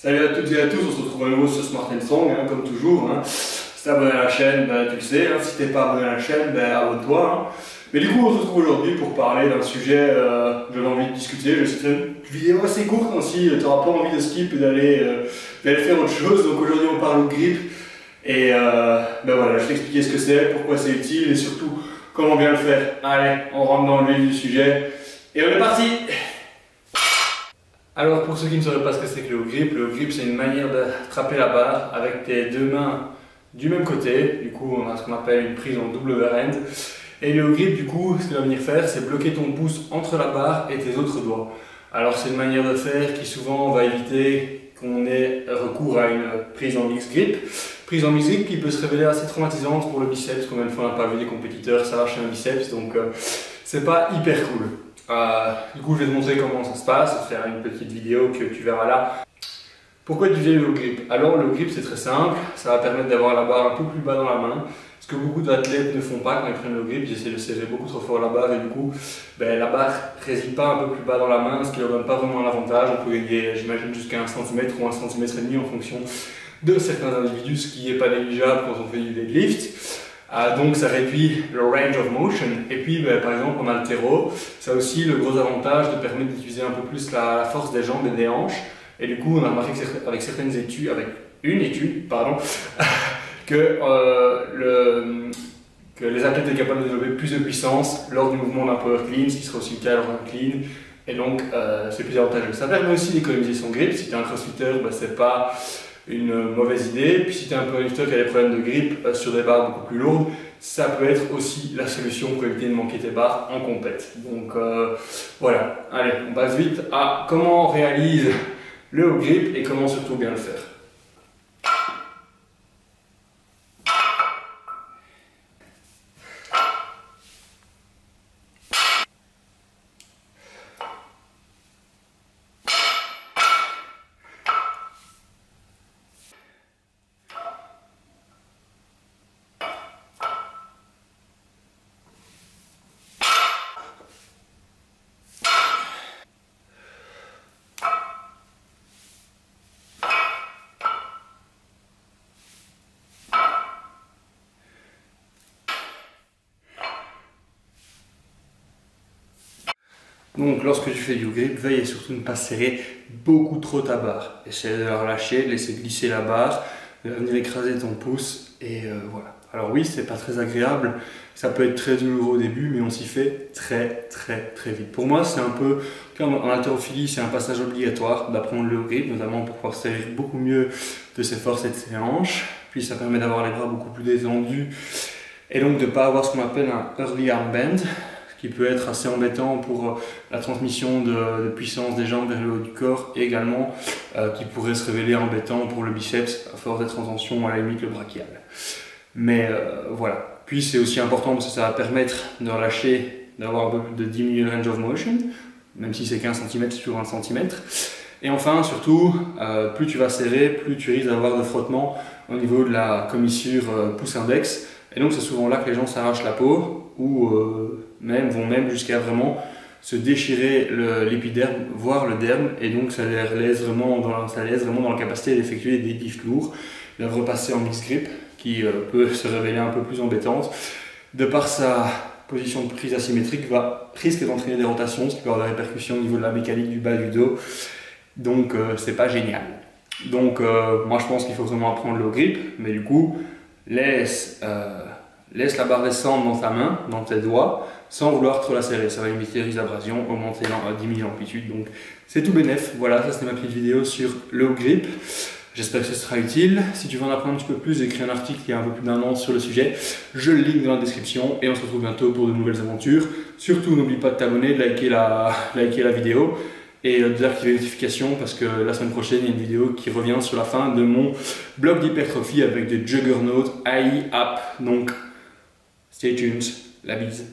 Salut à toutes et à tous, on se retrouve à nouveau sur Smart & Strong, hein, comme toujours. Hein. Si t'es abonné à la chaîne, ben, tu le sais. Hein. Si t'es pas abonné à la chaîne, ben, abonne-toi. Hein. Mais du coup, on se retrouve aujourd'hui pour parler d'un sujet que j'avais envie de discuter. Je sais que c'est une vidéo assez courte, hein, si tu n'auras pas envie de skip et d'aller faire autre chose. Donc aujourd'hui, on parle de grip. Et ben voilà, je vais t'expliquer ce que c'est, pourquoi c'est utile et surtout comment bien le faire. Allez, on rentre dans le vif du sujet et on est parti! Alors pour ceux qui ne sauraient pas ce que c'est que le grip c'est une manière d'attraper la barre avec tes deux mains du même côté. Du coup on a ce qu'on appelle une prise en double overhand. Et le grip du coup, ce qu'il va venir faire, c'est bloquer ton pouce entre la barre et tes autres doigts. Alors c'est une manière de faire qui souvent va éviter qu'on ait recours à une prise en mix grip. Prise en mix grip qui peut se révéler assez traumatisante pour le biceps. Combien de fois on n'a pas vu des compétiteurs s'arracher un biceps, donc c'est pas hyper cool. Du coup je vais te montrer comment ça se passe, je vais faire une petite vidéo que tu verras là. Pourquoi utiliser le grip? Alors le grip c'est très simple, ça va permettre d'avoir la barre un peu plus bas dans la main. Ce que beaucoup d'athlètes ne font pas quand ils prennent le grip, ils essaient de serrer beaucoup trop fort la barre et du coup la barre ne réside pas un peu plus bas dans la main, ce qui ne leur donne pas vraiment l'avantage. On peut gagner j'imagine jusqu'à 1 cm ou 1 cm et demi en fonction de certains individus, ce qui n'est pas négligeable quand on fait du deadlift. Donc ça réduit le range of motion. Et puis par exemple en haltéro, ça a aussi le gros avantage de permettre d'utiliser un peu plus la force des jambes et des hanches. Et du coup on a remarqué avec certaines études, que les athlètes étaient capables de développer plus de puissance lors du mouvement d'un power clean, ce qui sera aussi le cas lors d'un clean. Et donc c'est plus avantageux. Ça permet aussi d'économiser son grip. Si tu es un crossfitter, c'est pas une mauvaise idée. Puis si tu es un powerlifter qui a des problèmes de grip sur des barres beaucoup plus lourdes, ça peut être aussi la solution pour éviter de manquer tes barres en compète. Donc voilà, allez, on passe vite à comment on réalise le grip et comment surtout bien le faire. Donc lorsque tu fais du grip, veille à surtout ne pas serrer beaucoup trop ta barre. Essaye de la relâcher, de laisser glisser la barre, de venir écraser ton pouce et voilà. Alors oui, c'est pas très agréable, ça peut être très douloureux au début, mais on s'y fait très vite. Pour moi, c'est un peu, comme en haltérophilie, c'est un passage obligatoire d'apprendre le grip, notamment pour pouvoir se servir beaucoup mieux de ses forces et de ses hanches. Puis ça permet d'avoir les bras beaucoup plus détendus et donc de ne pas avoir ce qu'on appelle un early arm bend, qui peut être assez embêtant pour la transmission de puissance des jambes vers le haut du corps et également qui pourrait se révéler embêtant pour le biceps à force d'être en tension, à la limite le brachial. Mais voilà. Puis c'est aussi important parce que ça va permettre de relâcher, d'avoir un peu de diminuer le range of motion, même si c'est qu'1 cm sur 1 cm. Et enfin, surtout, plus tu vas serrer, plus tu risques d'avoir de frottement au niveau de la commissure pouce-index. Et donc c'est souvent là que les gens s'arrachent la peau ou vont même jusqu'à vraiment se déchirer l'épiderme, voire le derme, et donc ça les laisse vraiment dans la capacité d'effectuer des deadlifts lourds. Ils doivent repasser en mix grip, qui peut se révéler un peu plus embêtante. De par sa position de prise asymétrique, risque d'entraîner des rotations, ce qui peut avoir des répercussions au niveau de la mécanique du bas du dos. Donc c'est pas génial. Donc moi je pense qu'il faut vraiment apprendre le grip, mais du coup laisse la barre descendre dans ta main, dans tes doigts, sans vouloir trop la serrer. Ça va limiter le risque d'abrasion, augmenter diminuer l'amplitude. Donc c'est tout bénef. Voilà, ça c'était ma petite vidéo sur le grip. J'espère que ce sera utile. Si tu veux en apprendre un petit peu plus, j'ai écrit un article il y a un peu plus d'1 an sur le sujet. Je le link dans la description et on se retrouve bientôt pour de nouvelles aventures. Surtout n'oublie pas de t'abonner, de liker la vidéo et d'activer les notifications parce que la semaine prochaine il y a une vidéo qui revient sur la fin de mon blog d'hypertrophie avec des Juggernaut AI app. Donc stay tuned, la bise.